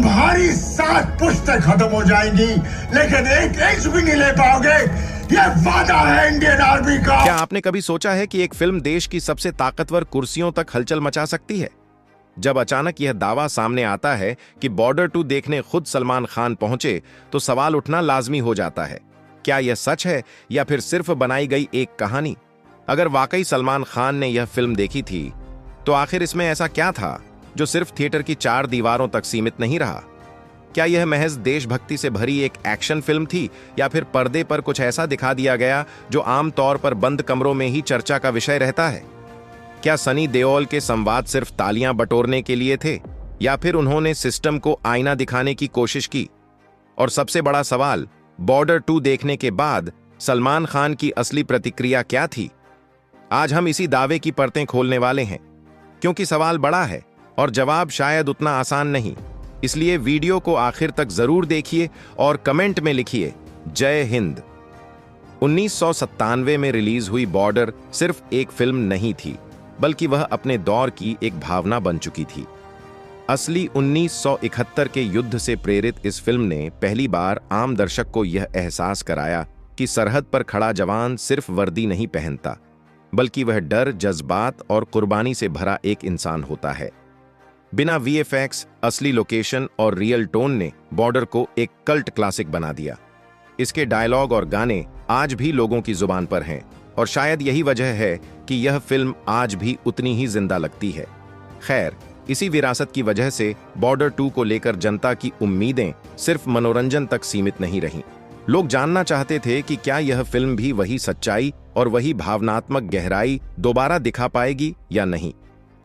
तुम्हारी 7 पुश्तें खत्म हो जाएंगी, लेकिन एक इंच भी नहीं ले पाओगे। ये वादा है इंडियन आर्मी का। क्या आपने कभी सोचा है कि एक फिल्म देश की सबसे ताकतवर कुर्सियों तक हलचल मचा सकती है? जब अचानक यह दावा सामने आता है कि बॉर्डर 2 देखने खुद सलमान खान पहुंचे, तो सवाल उठना लाजमी हो जाता है। क्या यह सच है या फिर सिर्फ बनाई गई एक कहानी? अगर वाकई सलमान खान ने यह फिल्म देखी थी, तो आखिर इसमें ऐसा क्या था जो सिर्फ थिएटर की 4 दीवारों तक सीमित नहीं रहा? क्या यह महज देशभक्ति से भरी एक एक्शन फिल्म थी, या फिर पर्दे पर कुछ ऐसा दिखा दिया गया जो आमतौर पर बंद कमरों में ही चर्चा का विषय रहता है? क्या सनी देओल के संवाद सिर्फ तालियां बटोरने के लिए थे, या फिर उन्होंने सिस्टम को आईना दिखाने की कोशिश की? और सबसे बड़ा सवाल, बॉर्डर 2 देखने के बाद सलमान खान की असली प्रतिक्रिया क्या थी? आज हम इसी दावे की परतें खोलने वाले हैं, क्योंकि सवाल बड़ा है और जवाब शायद उतना आसान नहीं। इसलिए वीडियो को आखिर तक जरूर देखिए और कमेंट में लिखिए जय हिंद। 1997 में रिलीज हुई बॉर्डर सिर्फ एक फिल्म नहीं थी, बल्कि वह अपने दौर की एक भावना बन चुकी थी। असली 1971 के युद्ध से प्रेरित इस फिल्म ने पहली बार आम दर्शक को यह एहसास कराया कि सरहद पर खड़ा जवान सिर्फ वर्दी नहीं पहनता, बल्कि वह डर, जज्बात और कुर्बानी से भरा एक इंसान होता है। बिना वीएफएक्स, असली लोकेशन और रियल टोन ने बॉर्डर को एक कल्ट क्लासिक बना दिया। इसके डायलॉग और गाने आज भी लोगों की जुबान पर हैं, और शायद यही वजह है कि यह फिल्म आज भी उतनी ही जिंदा लगती है। खैर, इसी विरासत की वजह से बॉर्डर 2 को लेकर जनता की उम्मीदें सिर्फ मनोरंजन तक सीमित नहीं रहीं। लोग जानना चाहते थे कि क्या यह फिल्म भी वही सच्चाई और वही भावनात्मक गहराई दोबारा दिखा पाएगी या नहीं।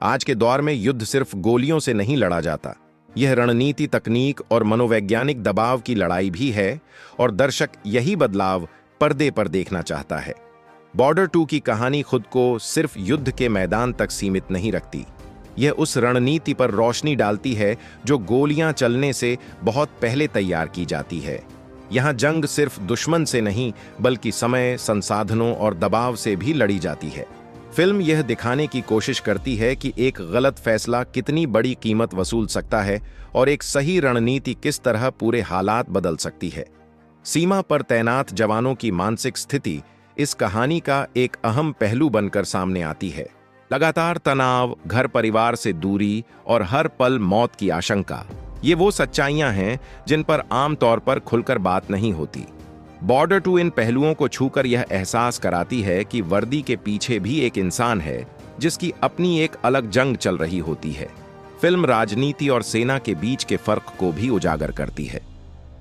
आज के दौर में युद्ध सिर्फ गोलियों से नहीं लड़ा जाता, यह रणनीति, तकनीक और मनोवैज्ञानिक दबाव की लड़ाई भी है, और दर्शक यही बदलाव पर्दे पर देखना चाहता है। बॉर्डर 2 की कहानी खुद को सिर्फ युद्ध के मैदान तक सीमित नहीं रखती। यह उस रणनीति पर रोशनी डालती है जो गोलियां चलने से बहुत पहले तैयार की जाती है। यहां जंग सिर्फ दुश्मन से नहीं, बल्कि समय, संसाधनों और दबाव से भी लड़ी जाती है। फिल्म यह दिखाने की कोशिश करती है कि एक गलत फैसला कितनी बड़ी कीमत वसूल सकता है और एक सही रणनीति किस तरह पूरे हालात बदल सकती है। सीमा पर तैनात जवानों की मानसिक स्थिति इस कहानी का एक अहम पहलू बनकर सामने आती है। लगातार तनाव, घर परिवार से दूरी और हर पल मौत की आशंका, ये वो सच्चाइयां हैं जिन पर आमतौर पर खुलकर बात नहीं होती। बॉर्डर 2 इन पहलुओं को छूकर यह एहसास कराती है कि वर्दी के पीछे भी एक इंसान है जिसकी अपनी एक अलग जंग चल रही होती है। फिल्म राजनीति और सेना के बीच के फर्क को भी उजागर करती है।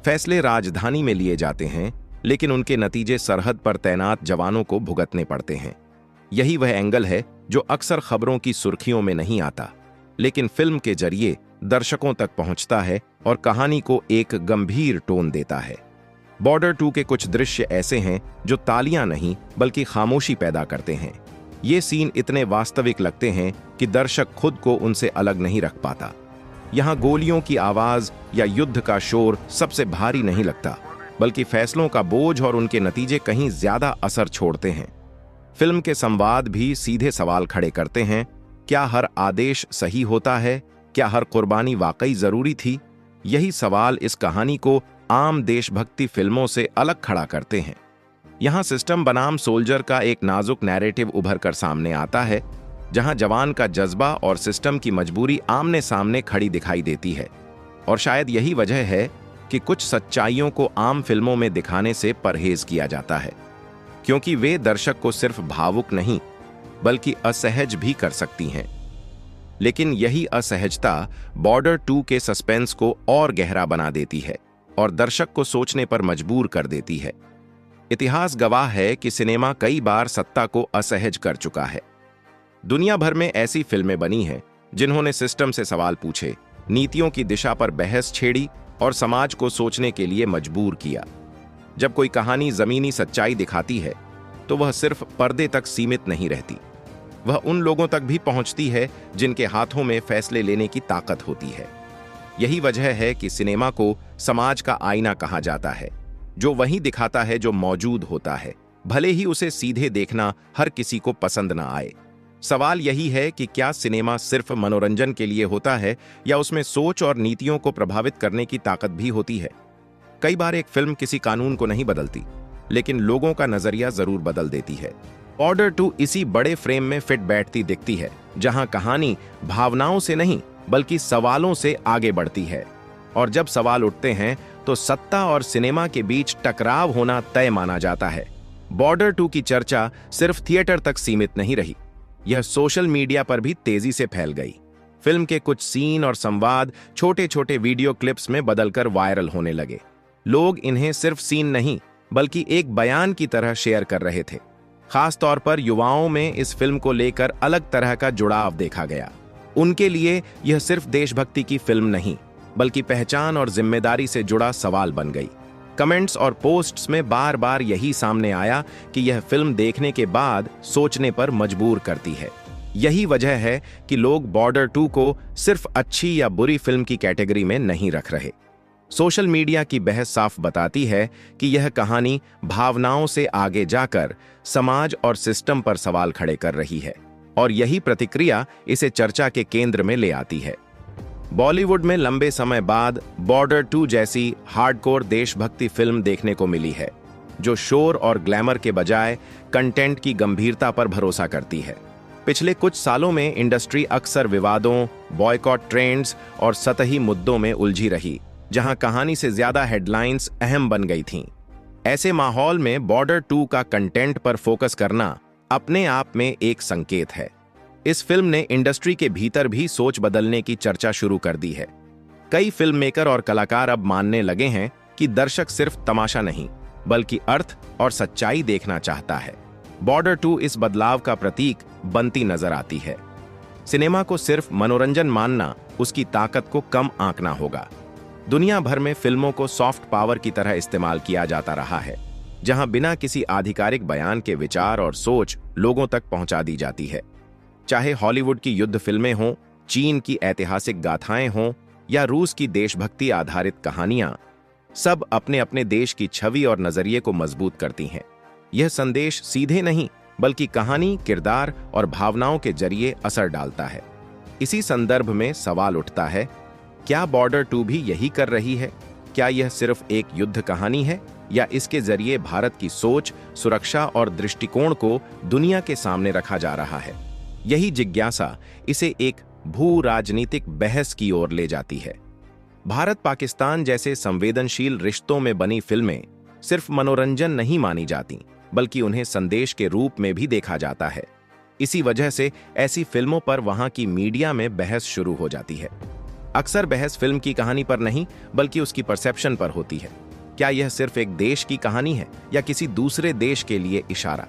फैसले राजधानी में लिए जाते हैं, लेकिन उनके नतीजे सरहद पर तैनात जवानों को भुगतने पड़ते हैं। यही वह एंगल है जो अक्सर खबरों की सुर्खियों में नहीं आता, लेकिन फिल्म के जरिए दर्शकों तक पहुंचता है और कहानी को एक गंभीर टोन देता है। बॉर्डर 2 के कुछ दृश्य ऐसे हैं जो तालियां नहीं बल्कि खामोशी पैदा करते हैं। ये सीन इतने वास्तविक लगते हैं कि दर्शक खुद को उनसे अलग नहीं रख पाता। यहाँ गोलियों की आवाज या युद्ध का शोर सबसे भारी नहीं लगता, बल्कि फैसलों का बोझ और उनके नतीजे कहीं ज्यादा असर छोड़ते हैं। फिल्म के संवाद भी सीधे सवाल खड़े करते हैं। क्या हर आदेश सही होता है? क्या हर कुर्बानी वाकई जरूरी थी? यही सवाल इस कहानी को आम देशभक्ति फिल्मों से अलग खड़ा करते हैं। यहाँ सिस्टम बनाम सोल्जर का एक नाजुक नैरेटिव उभर कर सामने आता है, जहाँ जवान का जज्बा और सिस्टम की मजबूरी आमने सामने खड़ी दिखाई देती है। और शायद यही वजह है कि कुछ सच्चाइयों को आम फिल्मों में दिखाने से परहेज किया जाता है, क्योंकि वे दर्शक को सिर्फ भावुक नहीं बल्कि असहज भी कर सकती हैं। लेकिन यही असहजता बॉर्डर 2 के सस्पेंस को और गहरा बना देती है और दर्शक को सोचने पर मजबूर कर देती है। इतिहास गवाह है कि सिनेमा कई बार सत्ता को असहज कर चुका है। दुनिया भर में ऐसी फिल्में बनी हैं जिन्होंने सिस्टम से सवाल पूछे, नीतियों की दिशा पर बहस छेड़ी और समाज को सोचने के लिए मजबूर किया। जब कोई कहानी जमीनी सच्चाई दिखाती है, तो वह सिर्फ पर्दे तक सीमित नहीं रहती, वह उन लोगों तक भी पहुंचती है जिनके हाथों में फैसले लेने की ताकत होती है। यही वजह है कि सिनेमा को समाज का आईना कहा जाता है, जो वही दिखाता है जो मौजूद होता है, भले ही उसे सीधे देखना हर किसी को पसंद ना आए। सवाल यही है कि क्या सिनेमा सिर्फ मनोरंजन के लिए होता है या उसमें सोच और नीतियों को प्रभावित करने की ताकत भी होती है। कई बार एक फिल्म किसी कानून को नहीं बदलती, लेकिन लोगों का नजरिया जरूर बदल देती है। ऑर्डर 2 इसी बड़े फ्रेम में फिट बैठती दिखती है, जहां कहानी भावनाओं से नहीं बल्कि सवालों से आगे बढ़ती है। और जब सवाल उठते हैं तो सत्ता और सिनेमा के बीच टकराव होना तय माना जाता है। बॉर्डर 2 की चर्चा सिर्फ थिएटर तक सीमित नहीं रही, यह सोशल मीडिया पर भी तेजी से फैल गई। फिल्म के कुछ सीन और संवाद छोटे छोटे वीडियो क्लिप्स में बदलकर वायरल होने लगे। लोग इन्हें सिर्फ सीन नहीं बल्कि एक बयान की तरह शेयर कर रहे थे। खास तौर पर युवाओं में इस फिल्म को लेकर अलग तरह का जुड़ाव देखा गया। उनके लिए यह सिर्फ देशभक्ति की फिल्म नहीं बल्कि पहचान और जिम्मेदारी से जुड़ा सवाल बन गई। कमेंट्स और पोस्ट्स में बार बार यही सामने आया कि यह फिल्म देखने के बाद सोचने पर मजबूर करती है। यही वजह है कि लोग बॉर्डर 2 को सिर्फ अच्छी या बुरी फिल्म की कैटेगरी में नहीं रख रहे। सोशल मीडिया की बहस साफ बताती है कि यह कहानी भावनाओं से आगे जाकर समाज और सिस्टम पर सवाल खड़े कर रही है, और यही प्रतिक्रिया इसे चर्चा के केंद्र में ले आती है। बॉलीवुड में लंबे समय बाद बॉर्डर 2 जैसी हार्डकोर देशभक्ति फिल्म देखने को मिली है, जो शोर और ग्लैमर के बजाय कंटेंट की गंभीरता पर भरोसा करती है। पिछले कुछ सालों में इंडस्ट्री अक्सर विवादों, बॉयकॉट ट्रेंड्स और सतही मुद्दों में उलझी रही, जहां कहानी से ज्यादा हेडलाइंस अहम बन गई थीं। ऐसे माहौल में बॉर्डर 2 का कंटेंट पर फोकस करना अपने आप में एक संकेत है। इस फिल्म ने इंडस्ट्री के भीतर भी सोच बदलने की चर्चा शुरू कर दी है। कई फिल्म मेकर और कलाकार अब मानने लगे हैं कि दर्शक सिर्फ तमाशा नहीं बल्कि अर्थ और सच्चाई देखना चाहता है। बॉर्डर 2 इस बदलाव का प्रतीक बनती नजर आती है। सिनेमा को सिर्फ मनोरंजन मानना उसकी ताकत को कम आंकना होगा। दुनिया भर में फिल्मों को सॉफ्ट पावर की तरह इस्तेमाल किया जाता रहा है, जहां बिना किसी आधिकारिक बयान के विचार और सोच लोगों तक पहुंचा दी जाती है। चाहे हॉलीवुड की युद्ध फिल्में हों, चीन की ऐतिहासिक गाथाएं हों या रूस की देशभक्ति आधारित कहानियां, सब अपने अपने देश की छवि और नजरिए को मजबूत करती हैं। यह संदेश सीधे नहीं बल्कि कहानी, किरदार और भावनाओं के जरिए असर डालता है। इसी संदर्भ में सवाल उठता है, क्या बॉर्डर 2 भी यही कर रही है? क्या यह सिर्फ एक युद्ध कहानी है या इसके जरिए भारत की सोच, सुरक्षा और दृष्टिकोण को दुनिया के सामने रखा जा रहा है? यही जिज्ञासा इसे एक भू राजनीतिक बहस की ओर ले जाती है। भारत पाकिस्तान जैसे संवेदनशील रिश्तों में बनी फिल्में सिर्फ मनोरंजन नहीं मानी जाती बल्कि उन्हें संदेश के रूप में भी देखा जाता है। इसी वजह से ऐसी फिल्मों पर वहां की मीडिया में बहस शुरू हो जाती है। अक्सर बहस फिल्म की कहानी पर नहीं बल्कि उसकी परसेप्शन पर होती है। क्या यह सिर्फ एक देश की कहानी है या किसी दूसरे देश के लिए इशारा?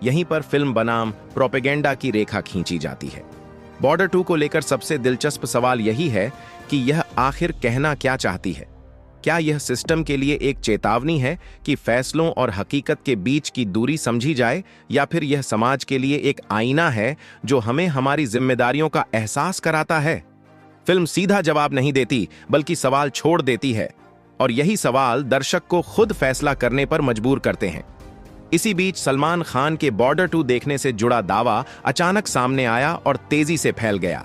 यहीं पर फिल्म बनाम प्रोपेगेंडा की रेखा खींची जाती है। बॉर्डर 2 को लेकर सबसे दिलचस्प सवाल यही है कि यह आखिर कहना क्या चाहती है। क्या यह सिस्टम के लिए एक चेतावनी है कि फैसलों और हकीकत के बीच की दूरी समझी जाए, या फिर यह समाज के लिए एक आईना है जो हमें हमारी जिम्मेदारियों का एहसास कराता है? फिल्म सीधा जवाब नहीं देती बल्कि सवाल छोड़ देती है, और यही सवाल दर्शक को खुद फैसला करने पर मजबूर करते हैं। इसी बीच सलमान खान के बॉर्डर 2 देखने से जुड़ा दावा अचानक सामने आया और तेजी से फैल गया।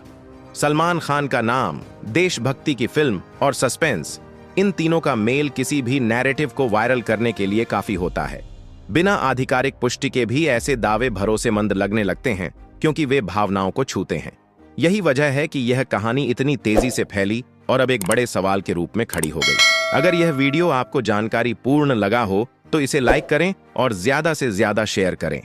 सलमान खान का नाम, देशभक्ति की फिल्म और सस्पेंस, इन तीनों का मेल किसी भी नैरेटिव को वायरल करने के लिए काफी होता है। बिना आधिकारिक पुष्टि के भी ऐसे दावे भरोसेमंद लगने लगते हैं क्योंकि वे भावनाओं को छूते हैं। यही वजह है कि यह कहानी इतनी तेजी से फैली और अब एक बड़े सवाल के रूप में खड़ी हो गई। अगर यह वीडियो आपको जानकारी पूर्ण लगा हो तो इसे लाइक करें और ज्यादा से ज्यादा शेयर करें।